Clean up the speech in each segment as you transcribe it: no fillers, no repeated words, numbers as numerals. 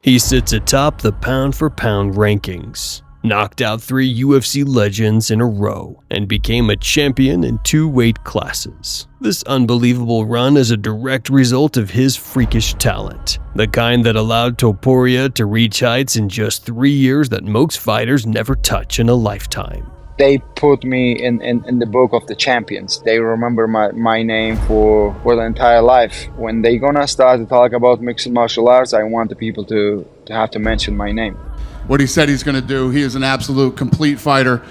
He sits atop the pound-for-pound rankings, knocked out 3 UFC legends in a row, and became a champion in 2 weight classes. This unbelievable run is a direct result of his freakish talent, the kind that allowed Topuria to reach heights in just 3 years that most fighters never touch in a lifetime. They put me in the book of the champions. They remember my name for the entire life. When they gonna start to talk about mixed martial arts, I want the people to have to mention my name. What he said he's going to do. He is an absolute complete fighter.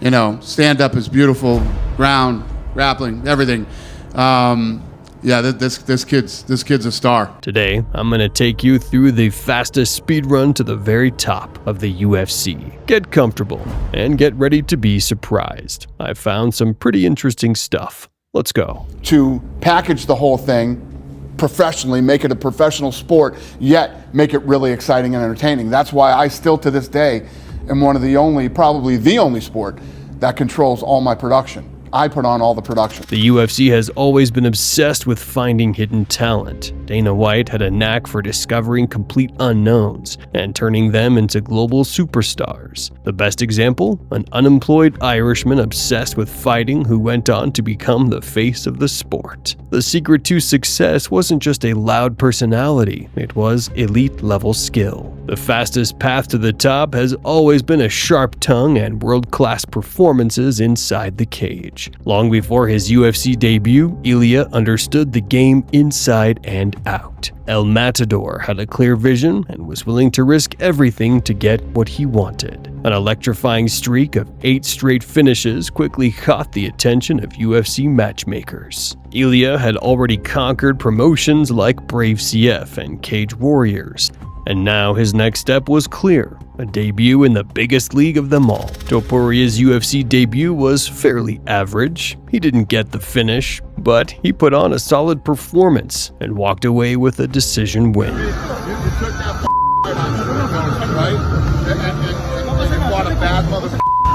You know, stand up is beautiful, ground, grappling, everything. Yeah, this kid's a star. Today, I'm going to take you through the fastest speed run to the very top of the UFC. Get comfortable and get ready to be surprised. I found some pretty interesting stuff. Let's go. To package the whole thing professionally, make it a professional sport, yet make it really exciting and entertaining. That's why I still to this day am one of the only, probably the only sport that controls all my production. I put on all the production. The UFC has always been obsessed with finding hidden talent. Dana White had a knack for discovering complete unknowns and turning them into global superstars. The best example? An unemployed Irishman obsessed with fighting who went on to become the face of the sport. The secret to success wasn't just a loud personality, it was elite-level skill. The fastest path to the top has always been a sharp tongue and world-class performances inside the cage. Long before his UFC debut, Ilia understood the game inside and out. El Matador had a clear vision and was willing to risk everything to get what he wanted. An electrifying streak of 8 straight finishes quickly caught the attention of UFC matchmakers. Ilia had already conquered promotions like Brave CF and Cage Warriors, and now his next step was clear, a debut in the biggest league of them all. Topuria's UFC debut was fairly average. He didn't get the finish, but he put on a solid performance and walked away with a decision win. You took that right? And fought a bad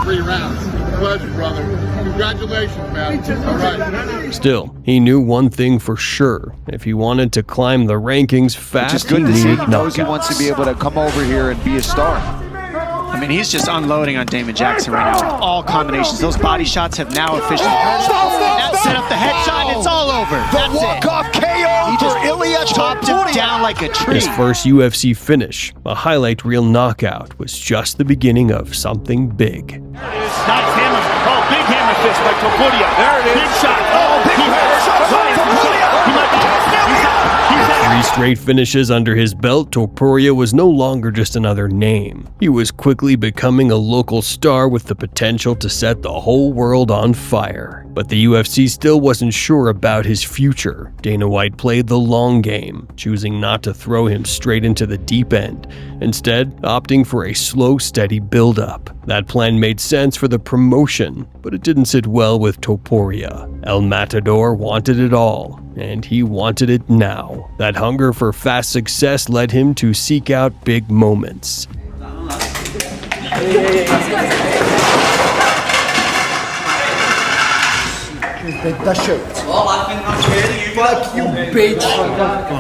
3 rounds. Pleasure, brother. Congratulations, man. All right. Still, he knew one thing for sure. If he wanted to climb the rankings fast, he needed knockouts. He wants to be able to come over here and be a star. I mean, he's just unloading on Damon Jackson right now. All combinations. Those body shots have now officially set up the headshot. It's all over. That's it. Walk-off KO. He just Ilia chopped him down like a tree. His first UFC finish, a highlight reel knockout, was just the beginning of something big. Nice hammer. Oh, big hammer fist by Topuria. There it is. Big shot. Oh, big shot. 3 straight finishes under his belt, Topuria was no longer just another name. He was quickly becoming a local star with the potential to set the whole world on fire. But the UFC still wasn't sure about his future. Dana White played the long game, choosing not to throw him straight into the deep end, instead opting for a slow, steady build-up. That plan made sense for the promotion, but it didn't sit well with Topuria. El Matador wanted it all, and he wanted it now. That hunger for fast success led him to seek out big moments. That shirt. Fuck you, bitch.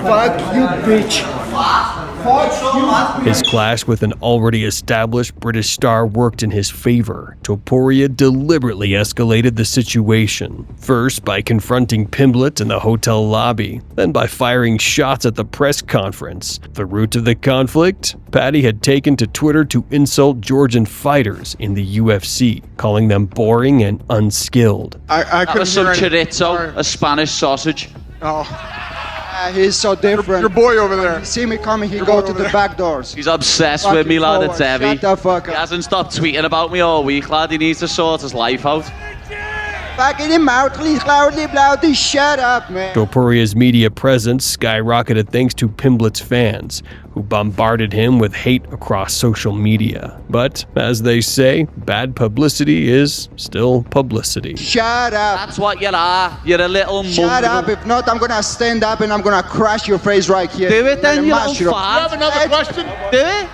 Fuck you, bitch. His clash with an already established British star worked in his favor. Topuria deliberately escalated the situation, first by confronting Pimblett in the hotel lobby, then by firing shots at the press conference. The root of the conflict? Paddy had taken to Twitter to insult Georgian fighters in the UFC, calling them boring and unskilled. That was some chorizo, a Spanish sausage. Oh. He's so different. Your boy over there. You see me coming, he go to the back doors. He's obsessed with me, lad. It's heavy. Shut the fuck He up. hasn't stopped tweeting about me all week, lad. He needs to sort his life out. Fucking him out, please, loudly, shut up, man. Topuria's media presence skyrocketed thanks to Pimblett's fans, who bombarded him with hate across social media. But, as they say, bad publicity is still publicity. Shut up. That's what you are. You're a little Shut up. If not, I'm gonna stand up and I'm gonna crash your face right here. Do it then, you little You fart. have another question? Do it.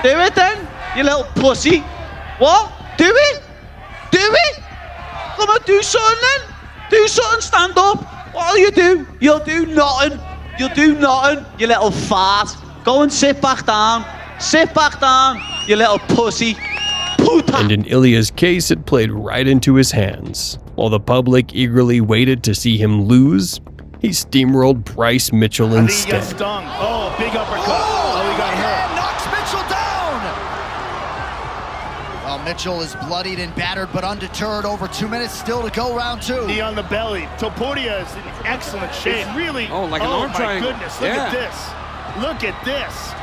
Do it then, you little pussy. What? Do it. Do it. Come on, do something then. Do something, stand up. What'll you do? You'll do nothing. You'll do nothing, you little fart. Go and sit back down. Sit back down, you little pussy. Puta. And in Ilia's case, it played right into his hands. While the public eagerly waited to see him lose, he steamrolled Bryce Mitchell instead. Stung. Oh, big uppercut. Oh, he got hurt. Knocks Mitchell down. Well, Mitchell is bloodied and battered, but undeterred. Over 2 minutes still to go, round 2. Knee on the belly. Topuria is in excellent shape. It's really. Oh, like an arm triangle. Oh, my goodness. Look at this. Look at this.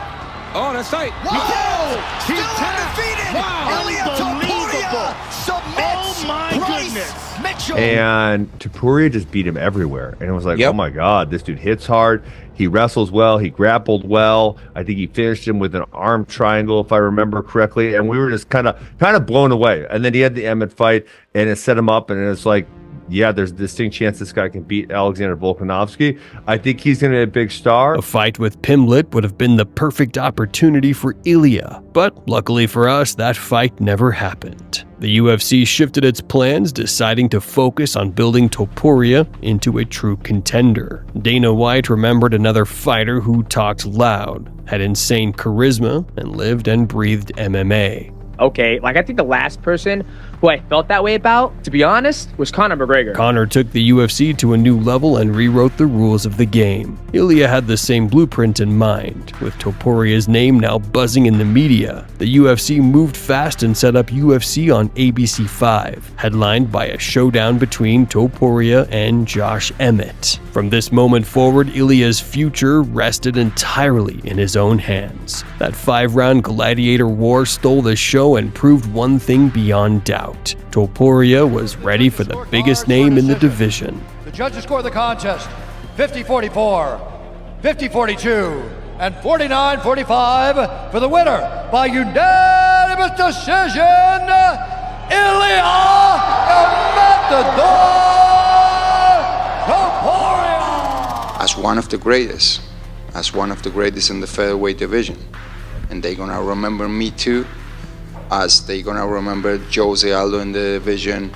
Oh, that's tight. Whoa! Still undefeated. Wow. Ilia Topuria submits. Oh, my Bryce goodness. Mitchell. And Topuria just beat him everywhere. And it was like, oh my God, this dude hits hard. He wrestles well. He grappled well. I think he finished him with an arm triangle, if I remember correctly. And we were just kind of blown away. And then he had the Emmett fight, and it set him up. And it's like, yeah, there's a distinct chance this guy can beat Alexander Volkanovski. I think he's going to be a big star. A fight with Pimlet would have been the perfect opportunity for Ilia, but luckily for us, that fight never happened. The UFC shifted its plans, deciding to focus on building Topuria into a true contender. Dana White remembered another fighter who talked loud, had insane charisma, and lived and breathed MMA. Okay, like I think the last person who I felt that way about, to be honest, was Conor McGregor. Conor took the UFC to a new level and rewrote the rules of the game. Ilia had the same blueprint in mind. With Topuria's name now buzzing in the media, the UFC moved fast and set up UFC on ABC5, headlined by a showdown between Topuria and Josh Emmett. From this moment forward, Ilia's future rested entirely in his own hands. That 5-round gladiator war stole the show and proved one thing beyond doubt. Topuria was ready for the biggest name in the division. The judges score the contest 50-44, 50-42, and 49-45 for the winner by unanimous decision, Ilia Topuria. As one of the greatest in the featherweight division. And they're gonna remember me too, as they're gonna remember Jose Aldo in the division,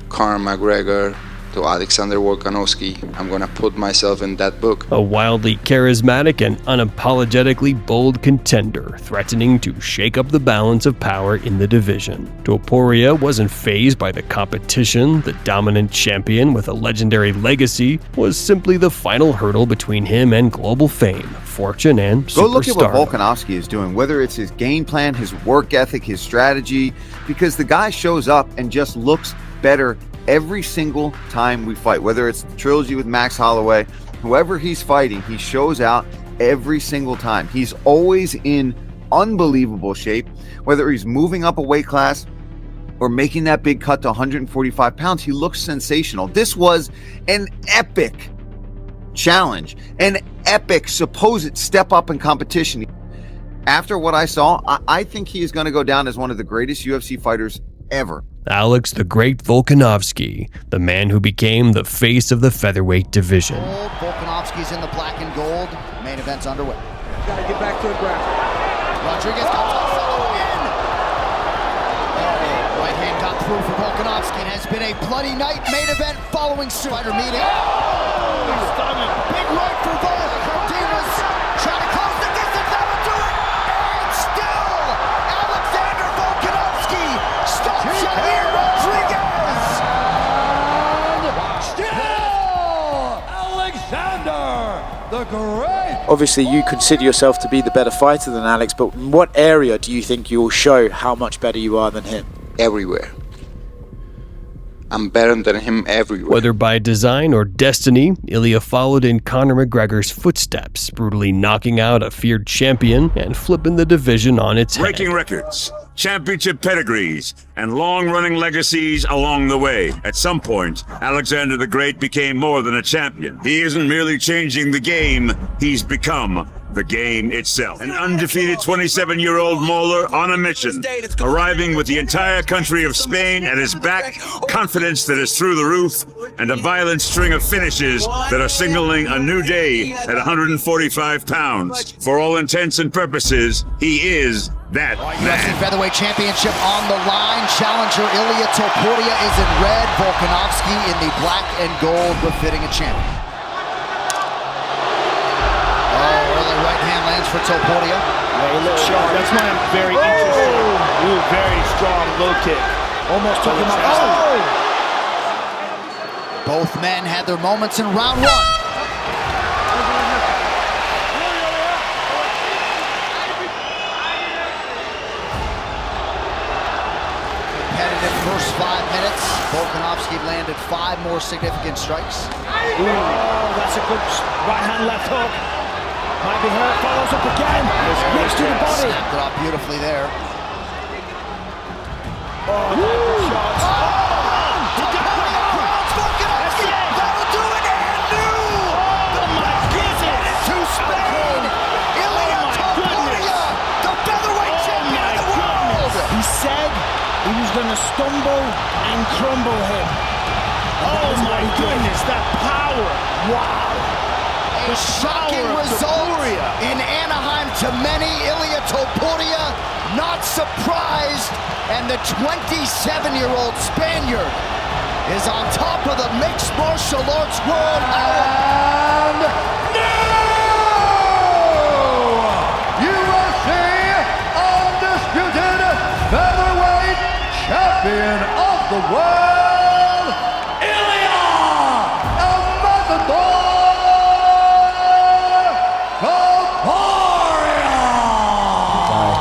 Conor McGregor, to Alexander Volkanovski. I'm gonna put myself in that book. A wildly charismatic and unapologetically bold contender, threatening to shake up the balance of power in the division. Topuria wasn't fazed by the competition. The dominant champion with a legendary legacy was simply the final hurdle between him and global fame, fortune, and superstar. Go look at what Volkanovski is doing, whether it's his game plan, his work ethic, his strategy, because the guy shows up and just looks better every single time we fight. Whether it's the trilogy with Max Holloway, whoever he's fighting, he shows out every single time. He's always in unbelievable shape, whether he's moving up a weight class or making that big cut to 145 pounds. He looks sensational. This was an epic challenge, an epic supposed step up in competition. After what I saw, I think he is going to go down as one of the greatest UFC fighters ever. Alex the Great Volkanovski, the man who became the face of the featherweight division. Volkanovski's in the black and gold. Main event's underway. Gotta get back to the ground. Rodriguez got the follow in. Right hand got through for Volkanovski. It has been a bloody night. Main event following fighter meeting. Big right for Volk. Martinez trying to close the distance. That'll do it. And still, Alexander Volkanovski stops Jair Rodriguez. Still, Alexander the Great. Obviously, you consider yourself to be the better fighter than Alex, but in what area do you think you'll show how much better you are than him? Everywhere. I'm better than him everywhere. Whether by design or destiny, Ilia followed in Conor McGregor's footsteps, brutally knocking out a feared champion and flipping the division on its head. Breaking records, championship pedigrees, and long-running legacies along the way. At some point, Alexander the Great became more than a champion. He isn't merely changing the game, he's become the game itself. An undefeated 27-year-old Moeller on a mission, arriving with the entire country of Spain at his back, confidence that is through the roof, and a violent string of finishes that are signaling a new day at 145 pounds. For all intents and purposes, he is that UFC Featherweight Championship on the line. Challenger Ilia Topuria is in red. Volkanovski in the black and gold, befitting a champion. Early right hand lands for Topuria. That's why I'm very interested. Ooh, very strong low kick. Almost took him out. Both men had their moments in round one. Competitive first 5 minutes. Volkanovski landed 5 more significant strikes. Ooh, that's a good right hand, left hook. Might be hurt, follows up again. Next to the body. Snapped it off beautifully there. Oh, shots. That'll do it, and new! Oh my goodness! To Spain, Ilia Topuria, the featherweight champion of the world! He said he was going to stumble and crumble him. Oh my goodness, that power! Wow! A shocking result in Anaheim to many. Ilia Topuria not surprised, and the 27-year-old Spaniard is on top of the mixed martial arts world. And now, UFC undisputed featherweight champion of the world, Ilia Topuria.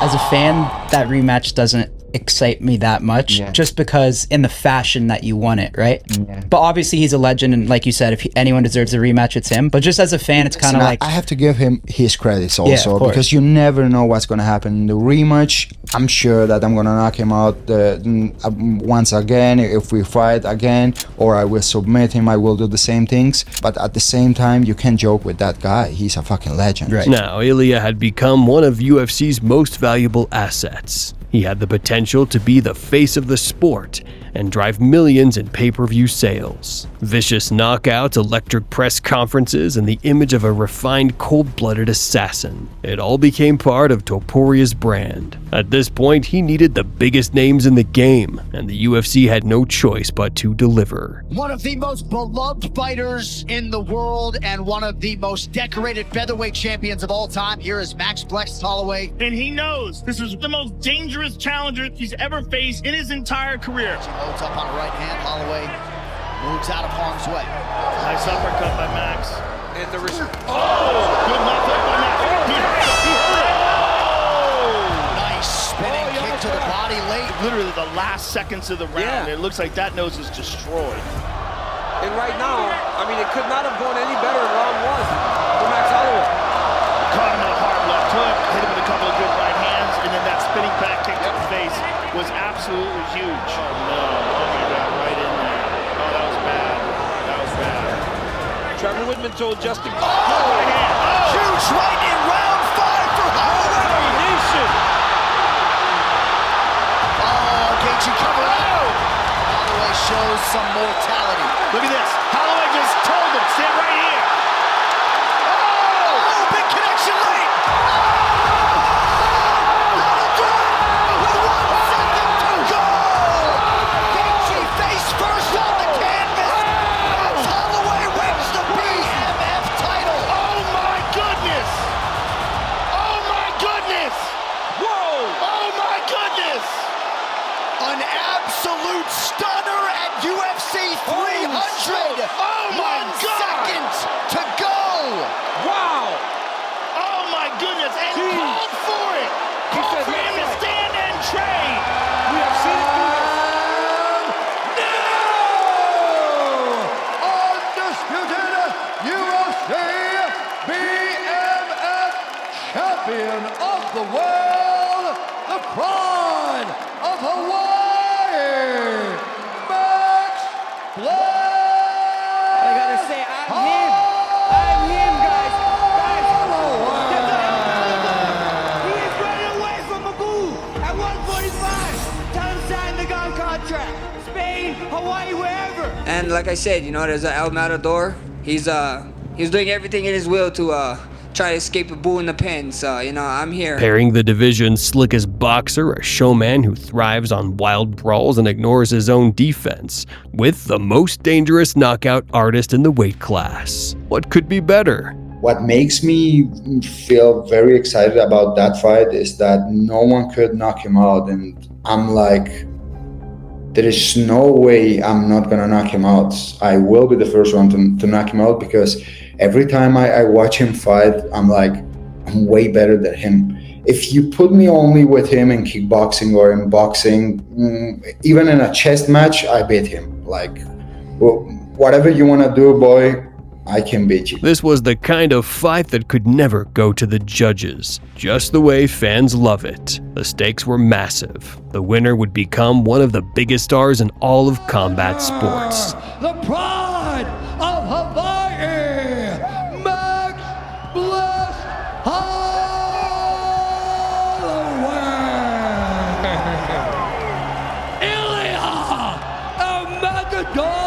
As a fan, that rematch doesn't excite me that much, just because in the fashion that you won it, right? But obviously he's a legend, and like you said, if anyone deserves a rematch, it's him. But just as a fan, it's kind of like... I have to give him his credits also, because you never know what's going to happen in the rematch. I'm sure that I'm going to knock him out once again if we fight again, or I will submit him. I will do the same things. But at the same time, you can't joke with that guy. He's a fucking legend. Right. Now, Ilia had become one of UFC's most valuable assets. He had the potential to be the face of the sport and drive millions in pay-per-view sales. Vicious knockouts, electric press conferences, and the image of a refined, cold-blooded assassin. It all became part of Topuria's brand. At this point, he needed the biggest names in the game, and the UFC had no choice but to deliver. One of the most beloved fighters in the world and one of the most decorated featherweight champions of all time. Here is Max Blex Holloway. And he knows this is the most dangerous challenger he's ever faced in his entire career. Loads up on the right hand. Holloway moves out of harm's way. Nice uppercut by Max. And the good left hook by Max. He hurt it. Nice spinning kick to the body late. Literally the last seconds of the round. It looks like that nose is destroyed. And right now, I mean, it could not have gone any better in round one for Max Holloway. Caught him with a hard left hook, hit him with a couple of good right hands, and then that spinning back kick to the face was absolutely huge. Oh no, oh my God, right in there. Oh, that was bad. That was bad. Trevor Whitman told Justin. Oh, right hand. Oh. Huge right in round 5 for Holloway. Nation. Oh, Gaethje cover out. Holloway shows some mortality. Look at this. Holloway just told him, stand right here. Oh, big connection late. That'll do it with 1 second to go. Gaethje face first on the canvas. Max Holloway wins the BMF title. Oh my goodness. Oh my goodness. Whoa. Oh my goodness. An absolute stunner at UFC 300. Oh my 1 God. second to go. Wow. Oh my goodness. And called for it. Called for him to stand and trade. We have seen it through Undisputed UFC BMF champion of the world, the pride of Hawaii, Max Blex. I gotta say, I'm him. I'm him, guys. He is running away from Magoo at 145. Tell him sign the gun contract. Spain, Hawaii, wherever. And like I said, you know, there's an El Matador. He's doing everything in his will to try to escape a bull in the pen. So, you know, I'm here. Pairing the division's slickest boxer, a showman who thrives on wild brawls and ignores his own defense, with the most dangerous knockout artist in the weight class. What could be better? what makes me feel very excited about that fight is that no one could knock him out, and I'm like, there is no way I'm not gonna knock him out. I will be the first one to knock him out, because every time I watch him fight, I'm like, I'm way better than him. If you put me only with him in kickboxing or in boxing, even in a chess match, I beat him. Like, well, whatever you wanna do, boy, I can beat you. This was the kind of fight that could never go to the judges, just the way fans love it. The stakes were massive. The winner would become one of the biggest stars in all of combat sports. The pride of Hawaii, Max Bliss Holloway. Ilia Topuria.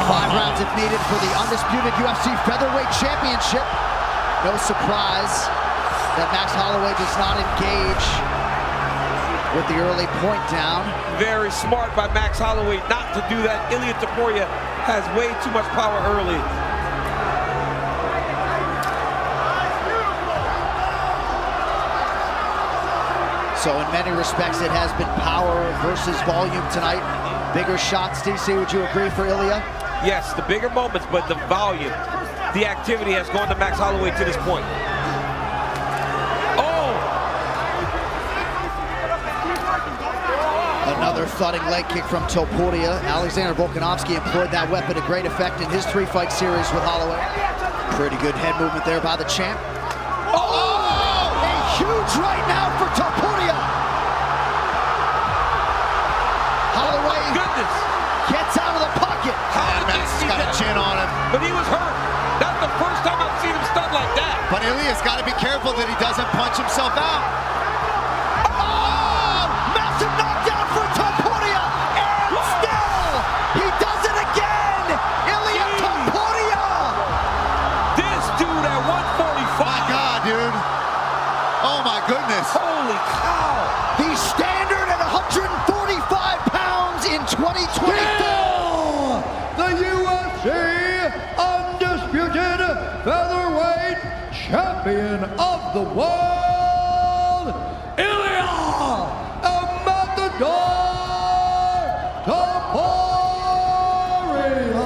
5 rounds if needed for the undisputed UFC featherweight championship. No surprise that Max Holloway does not engage with the early point down. Very smart by Max Holloway not to do that. Ilia Topuria has way too much power early. So in many respects, it has been power versus volume tonight. Bigger shots, DC, would you agree for Ilia? Yes, the bigger moments, but the volume, the activity has gone to Max Holloway to this point. Oh! Another thudding leg kick from Topuria. Alexander Volkanovski employed that weapon to great effect in his 3-fight series with Holloway. Pretty good head movement there by the champ. Oh! A huge right now for Topuria. Holloway gets out of the pocket. Max got a chin on him. But he was hurt. That's the first time I've seen him stunned like that. But Ilia's got to be careful that he doesn't punch himself out. Oh! Massive knockdown for Topuria. And still, he does it again. Ilia Topuria. This dude at 145. My God, dude. Oh, my goodness. Holy cow. The standard at 145 pounds in 2024. The UFC undisputed featherweight champion of the world, Ilia Topuria.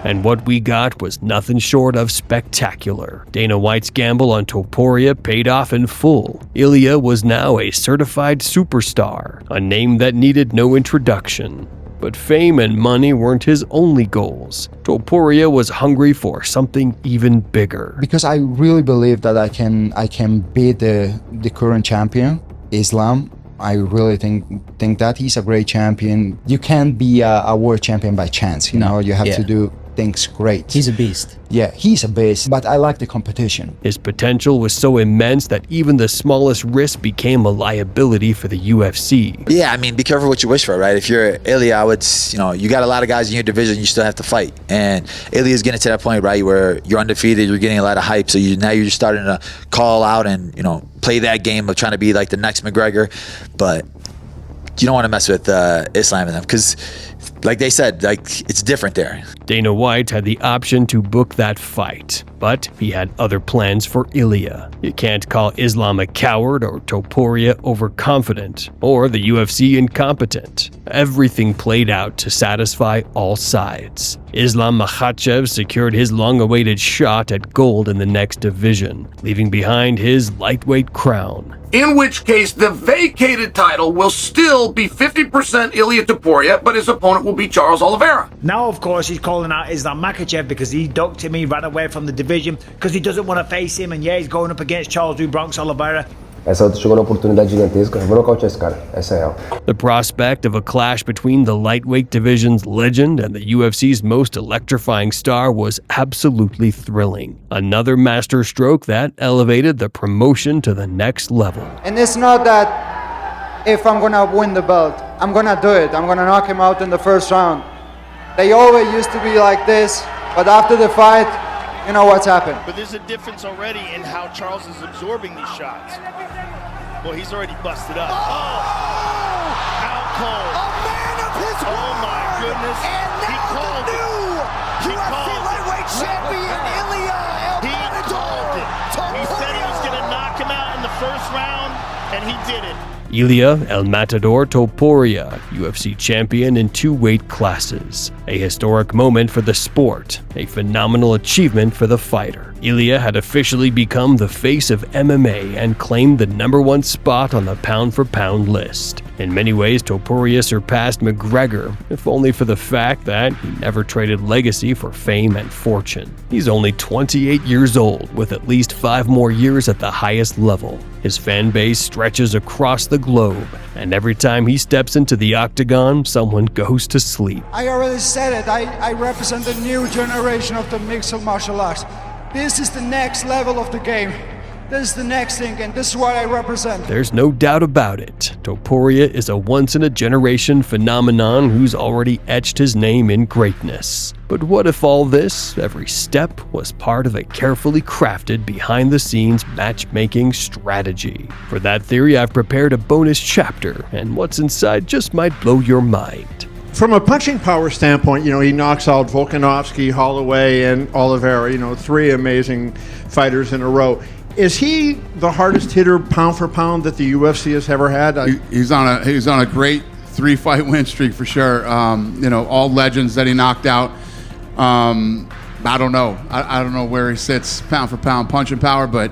And what we got was nothing short of spectacular. Dana White's gamble on Topuria paid off in full. Ilia was now a certified superstar, a name that needed no introduction. But fame and money weren't his only goals. Topuria was hungry for something even bigger. Because I really believe that I can beat the current champion, Islam. I really think that he's a great champion. You can't be a world champion by chance, you know, you have to do things great. He's a beast. Yeah, he's a beast, but I like the competition. His potential was so immense that even the smallest risk became a liability for the UFC. Yeah, I mean, be careful what you wish for, right? If you're Ilia, I would, you got a lot of guys in your division, you still have to fight. And Ilia's getting to that point, right, where you're undefeated, you're getting a lot of hype, so now you're starting to call out and, play that game of trying to be like the next McGregor. But you don't want to mess with Islam and them, because like they said, it's different there. Dana White had the option to book that fight, but he had other plans for Ilia. You can't call Islam a coward or Topuria overconfident or the UFC incompetent. Everything played out to satisfy all sides. Islam Makhachev secured his long-awaited shot at gold in the next division, leaving behind his lightweight crown. In which case, the vacated title will still be 50% Ilia Topuria, but his opponent will be Charles Oliveira. Now, of course, he's calling out Islam Makhachev because he ducked him, he ran away from the division because he doesn't want to face him, and he's going up against Charles Bronx Oliveira. Essa chegou uma oportunidade gigantesca, eu vou nocautear esse cara, essa é real. The prospect of a clash between the lightweight division's legend and the UFC's most electrifying star was absolutely thrilling. Another masterstroke that elevated the promotion to the next level. And it's not that if I'm gonna win the belt, I'm gonna do it. I'm gonna knock him out in the first round. They always used to be like this, but after the fight, you know what's happened. But there's a difference already in how Charles is absorbing these shots. Well, he's already busted up. Oh! Out cold. A man of his word! Oh my goodness. And now the new UFC lightweight champion, Ilia He said he was going to knock him out in the first round, and he did it. Ilia El Matador Topuria, UFC champion in 2 weight classes. A historic moment for the sport, a phenomenal achievement for the fighter. Ilia had officially become the face of MMA and claimed the #1 spot on the pound-for-pound list. In many ways, Topuria surpassed McGregor, if only for the fact that he never traded legacy for fame and fortune. He's only 28 years old, with at least 5 more years at the highest level. His fan base stretches across the globe, and every time he steps into the octagon, someone goes to sleep. I already said it, I represent the new generation of the mixed martial arts. This is the next level of the game. This is the next thing, and this is what I represent. There's no doubt about it. Topuria is a once-in-a-generation phenomenon who's already etched his name in greatness. But what if all this, every step, was part of a carefully crafted behind-the-scenes matchmaking strategy? For that theory, I've prepared a bonus chapter, and what's inside just might blow your mind. From a punching power standpoint, he knocks out Volkanovski, Holloway, and Oliveira, 3 amazing fighters in a row. Is he the hardest hitter pound for pound that the UFC has ever had? He's on a great 3-fight win streak for sure. All legends that he knocked out. I don't know. I don't know where he sits pound for pound punching power, but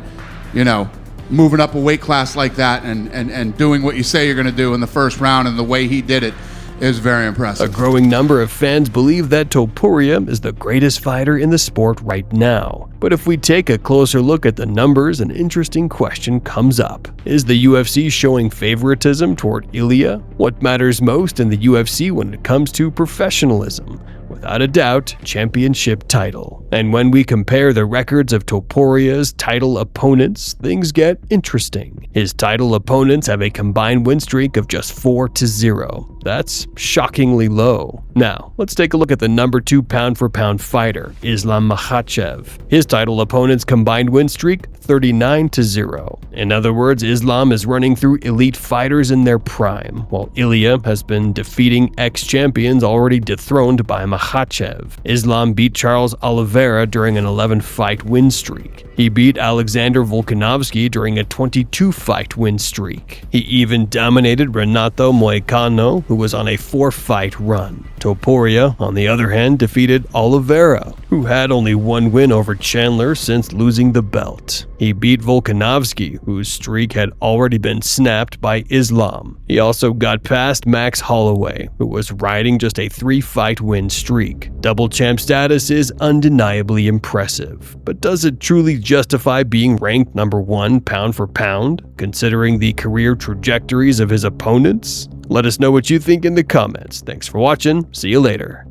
moving up a weight class like that and doing what you say you're going to do in the first round and the way he did it is very impressive. A growing number of fans believe that Topuria is the greatest fighter in the sport right now. But if we take a closer look at the numbers, an interesting question comes up. Is the UFC showing favoritism toward Ilia? What matters most in the UFC when it comes to professionalism? Without a doubt, championship title. And when we compare the records of Topuria's title opponents, things get interesting. His title opponents have a combined win streak of just 4-0. That's shockingly low. Now, let's take a look at the #2 pound-for-pound fighter, Islam Makhachev. His title opponent's combined win streak, 39-0. In other words, Islam is running through elite fighters in their prime, while Ilia has been defeating ex-champions already dethroned by Makhachev. Islam beat Charles Oliveira during an 11-fight win streak. He beat Alexander Volkanovski during a 22-fight win streak. He even dominated Renato Moicano, who was on a 4-fight run. Topuria, on the other hand, defeated Oliveira, who had only 1 win over Chandler since losing the belt. He beat Volkanovski, whose streak had already been snapped by Islam. He also got past Max Holloway, who was riding just a 3-fight win streak. Double champ status is undeniably impressive, but does it truly justify being ranked #1 pound for pound, considering the career trajectories of his opponents? Let us know what you think in the comments. Thanks for watching. See you later.